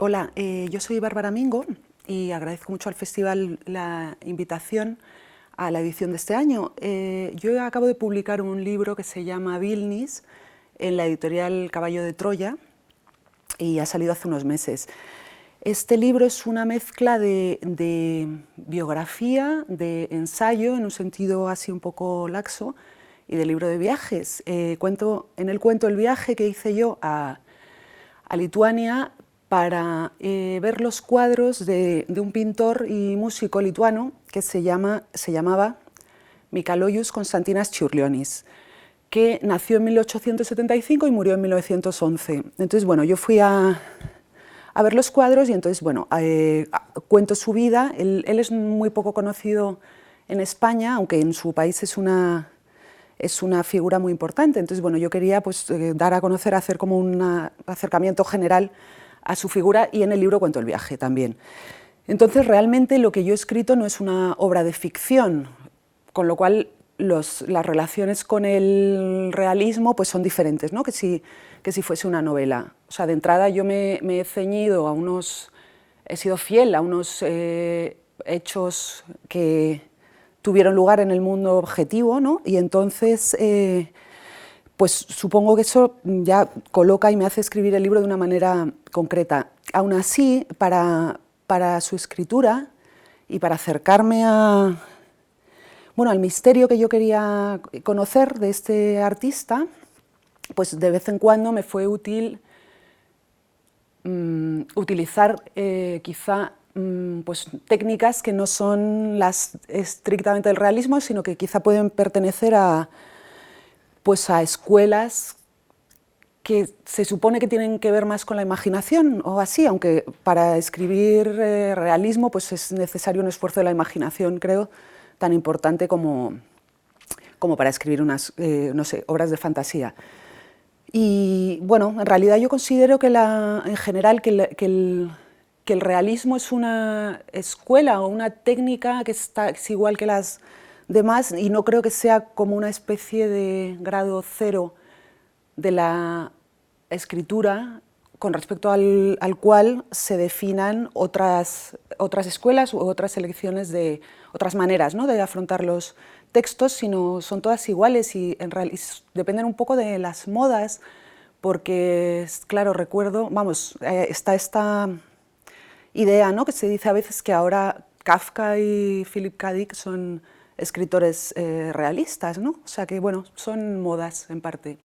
Hola, yo soy Bárbara Mingo y agradezco mucho al festival la invitación a la edición de este año. Yo acabo de publicar un libro que se llama Vilnis en la editorial Caballo de Troya y ha salido hace unos meses. Este libro es una mezcla de biografía, de ensayo, en un sentido así un poco laxo, y de libro de viajes. En él cuento el viaje que hice yo a Lituania para ver los cuadros de un pintor y músico lituano que se llamaba Mikalojus Konstantinas Čiurlionis, que nació en 1875 y murió en 1911. Entonces, bueno, yo fui a ver los cuadros y entonces, bueno, cuento su vida. Él es muy poco conocido en España, aunque en su país es una figura muy importante. Entonces, bueno, yo quería pues, dar a conocer, hacer como un acercamiento general a su figura, y en el libro cuento el viaje también. Entonces, realmente lo que yo he escrito no es una obra de ficción, con lo cual las relaciones con el realismo pues, son diferentes, ¿no? que si fuese una novela. O sea, de entrada yo me he ceñido he sido fiel a unos hechos que tuvieron lugar en el mundo objetivo, ¿no? Y entonces, pues supongo que eso ya coloca y me hace escribir el libro de una manera concreta. Aún así, para su escritura y para acercarme al misterio que yo quería conocer de este artista, pues de vez en cuando me fue útil utilizar quizá pues, técnicas que no son las estrictamente del realismo, sino que quizá pueden pertenecer pues, a escuelas que se supone que tienen que ver más con la imaginación o así, aunque para escribir realismo pues, es necesario un esfuerzo de la imaginación, creo, tan importante como para escribir unas no sé, obras de fantasía. Y bueno, en realidad yo considero que en general que el realismo es una escuela o una técnica que es igual que las demás, y no creo que sea como una especie de grado cero de la escritura con respecto al cual se definan otras escuelas u otras selecciones de otras maneras, ¿no? de afrontar los textos, sino son todas iguales y en realidad dependen un poco de las modas, porque, claro, recuerdo, está esta idea, ¿no? que se dice a veces que ahora Kafka y Philip K. Dick son escritores realistas, ¿no? O sea que, bueno, son modas en parte.